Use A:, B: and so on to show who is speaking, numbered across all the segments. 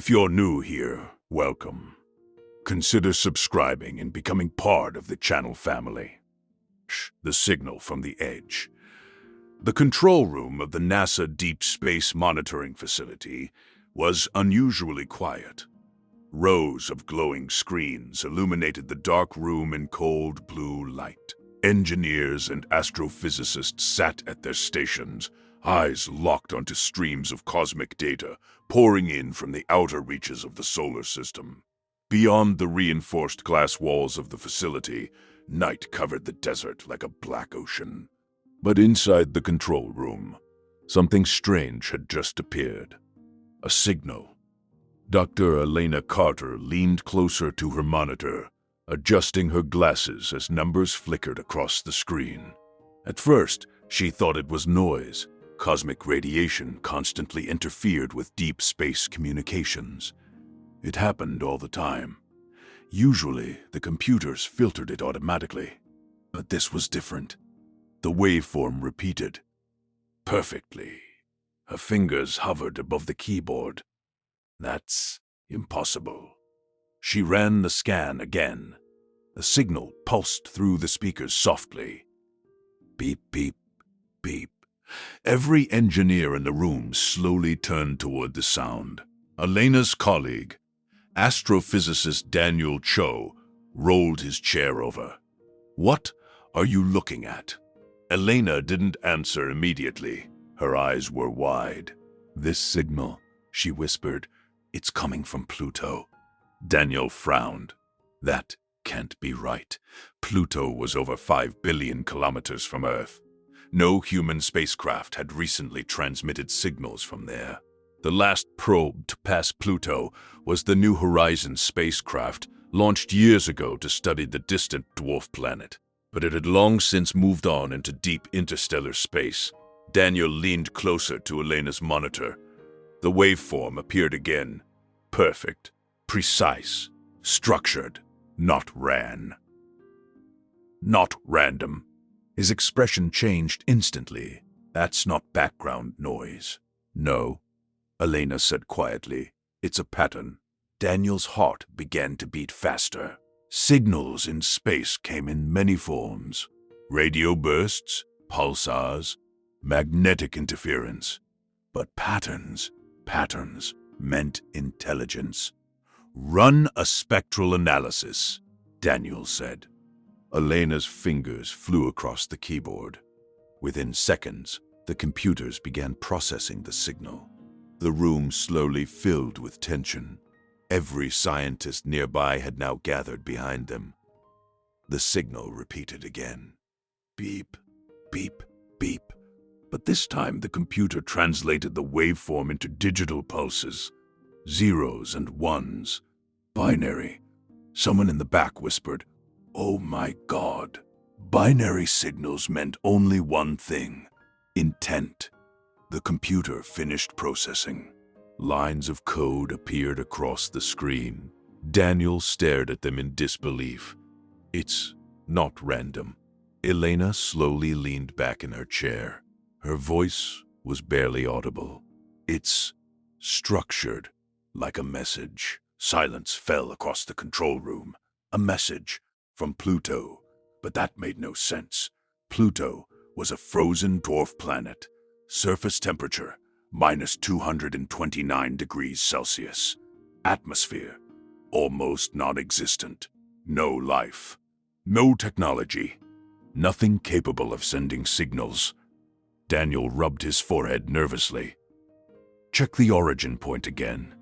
A: If you're new here, welcome. Consider subscribing and becoming part of the channel family. The signal from the edge. The control room of the NASA Deep Space Monitoring Facility was unusually quiet. Rows of glowing screens illuminated the dark room in cold blue light. Engineers and astrophysicists sat at their stations, eyes locked onto streams of cosmic data pouring in from the outer reaches of the solar system. Beyond the reinforced glass walls of the facility, night covered the desert like a black ocean. But inside the control room, something strange had just appeared. A signal. Dr. Elena Carter leaned closer to her monitor, adjusting her glasses as numbers flickered across the screen. At first, she thought it was noise. Cosmic radiation constantly interfered with deep space communications. It happened all the time. Usually, the computers filtered it automatically. But this was different. The waveform repeated. Perfectly. Her fingers hovered above the keyboard. That's impossible. She ran the scan again. The signal pulsed through the speakers softly. Beep, beep, beep. Every engineer in the room slowly turned toward the sound. Elena's colleague, astrophysicist Daniel Cho, rolled his chair over. "What are you looking at?" Elena didn't answer immediately. Her eyes were wide. "This signal," she whispered, "it's coming from Pluto." Daniel frowned. That can't be right. Pluto was over 5 billion kilometers from Earth. No human spacecraft had recently transmitted signals from there. The last probe to pass Pluto was the New Horizons spacecraft, launched years ago to study the distant dwarf planet. But it had long since moved on into deep interstellar space. Daniel leaned closer to Elena's monitor. The waveform appeared again. Perfect, precise, structured, not random. His expression changed instantly. "That's not background noise." "No," Elena said quietly. "It's a pattern." Daniel's heart began to beat faster. Signals in space came in many forms. Radio bursts, pulsars, magnetic interference. But patterns meant intelligence. "Run a spectral analysis," Daniel said. Elena's fingers flew across the keyboard. Within seconds, the computers began processing the signal. The room slowly filled with tension. Every scientist nearby had now gathered behind them. The signal repeated again. Beep, beep, beep. But this time the computer translated the waveform into digital pulses. Zeros and ones. Binary. Someone in the back whispered, "Oh my God." Binary signals meant only one thing. Intent. The computer finished processing. Lines of code appeared across the screen. Daniel stared at them in disbelief. "It's not random." Elena slowly leaned back in her chair. Her voice was barely audible. "It's structured, like a message." Silence fell across the control room. A message from Pluto. But that made no sense. Pluto was a frozen dwarf planet. Surface temperature, minus 229 degrees Celsius. Atmosphere, almost non-existent. No life. No technology. Nothing capable of sending signals. Daniel rubbed his forehead nervously. "Check the origin point again."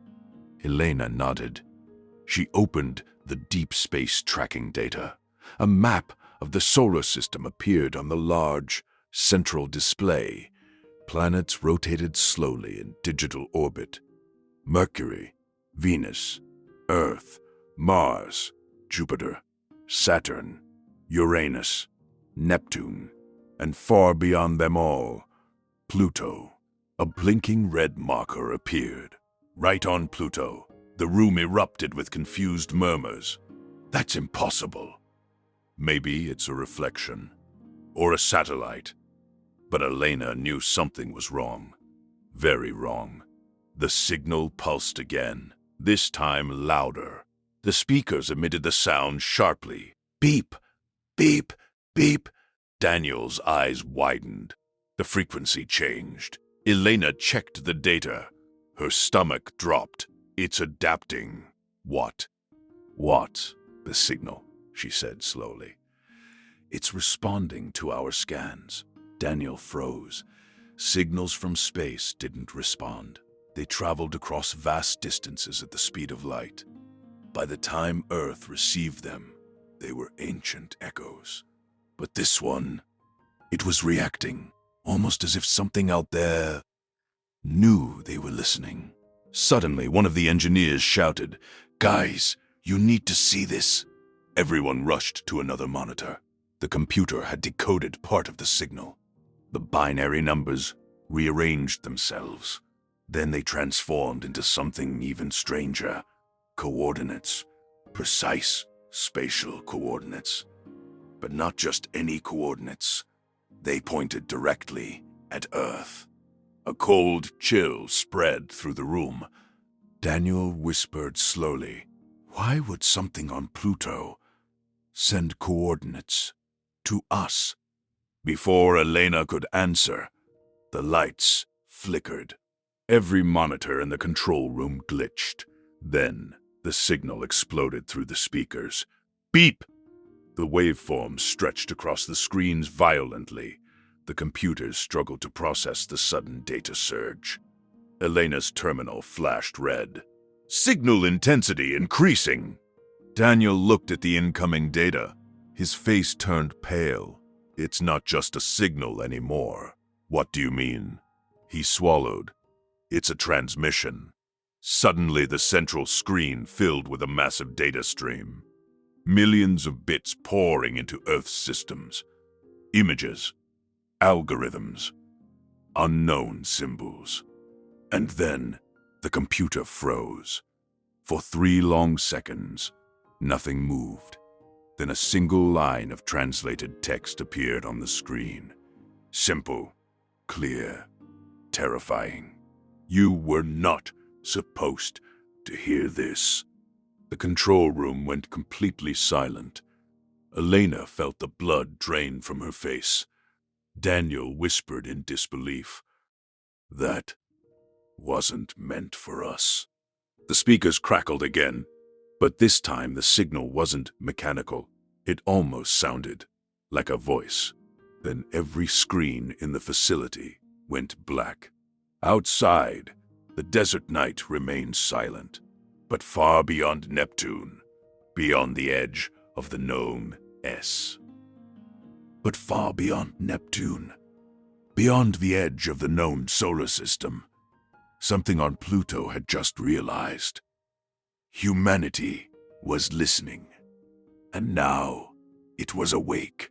A: Elena nodded. She opened the deep space tracking data. A map of the solar system appeared on the large central display. Planets rotated slowly in digital orbit. Mercury, Venus, Earth, Mars, Jupiter, Saturn, Uranus, Neptune, and far beyond them all, Pluto. A blinking red marker appeared. Right on Pluto, the room erupted with confused murmurs. "That's impossible." Maybe it's a reflection, or a satellite. But Elena knew something was wrong. Very wrong. The signal pulsed again. this time louder. The speakers emitted the sound sharply. Beep, beep, beep. Daniel's eyes widened. The frequency changed. Elena checked the data. Her stomach dropped. It's adapting. What? What? The signal, she said slowly. It's responding to our scans. Daniel froze. Signals from space didn't respond. They traveled across vast distances at the speed of light. By the time Earth received them, they were ancient echoes. But this one, it was reacting, almost as if something out there knew they were listening. Suddenly, one of the engineers shouted, "Guys, you need to see this." Everyone rushed to another monitor. The computer had decoded part of the signal. The binary numbers rearranged themselves. Then they transformed into something even stranger. Coordinates. Precise spatial coordinates. But not just any coordinates. They pointed directly at Earth. A cold chill spread through the room. Daniel whispered slowly, "Why would something on Pluto send coordinates to us?" Before Elena could answer, the lights flickered. Every monitor in the control room glitched. Then the signal exploded through the speakers. Beep! The waveforms stretched across the screens violently. The computers struggled to process the sudden data surge. Elena's terminal flashed red. Signal intensity increasing. Daniel looked at the incoming data. His face turned pale. It's not just a signal anymore. What do you mean? He swallowed. It's a transmission. Suddenly, the central screen filled with a massive data stream. Millions of bits pouring into Earth's systems. Images, algorithms, unknown symbols. And then the computer froze. For 3 long seconds, nothing moved. Then a single line of translated text appeared on the screen. Simple, clear, terrifying. You were not supposed to hear this. The control room went completely silent. Elena felt the blood drain from her face. Daniel whispered in disbelief, "That wasn't meant for us." The speakers crackled again, but this time the signal wasn't mechanical. It almost sounded like a voice. Then every screen in the facility went black. Outside, the desert night remained silent, but far beyond Neptune, beyond the edge of the known S. But far beyond Neptune, beyond the edge of the known solar system, something on Pluto had just realized. Humanity was listening, and now it was awake.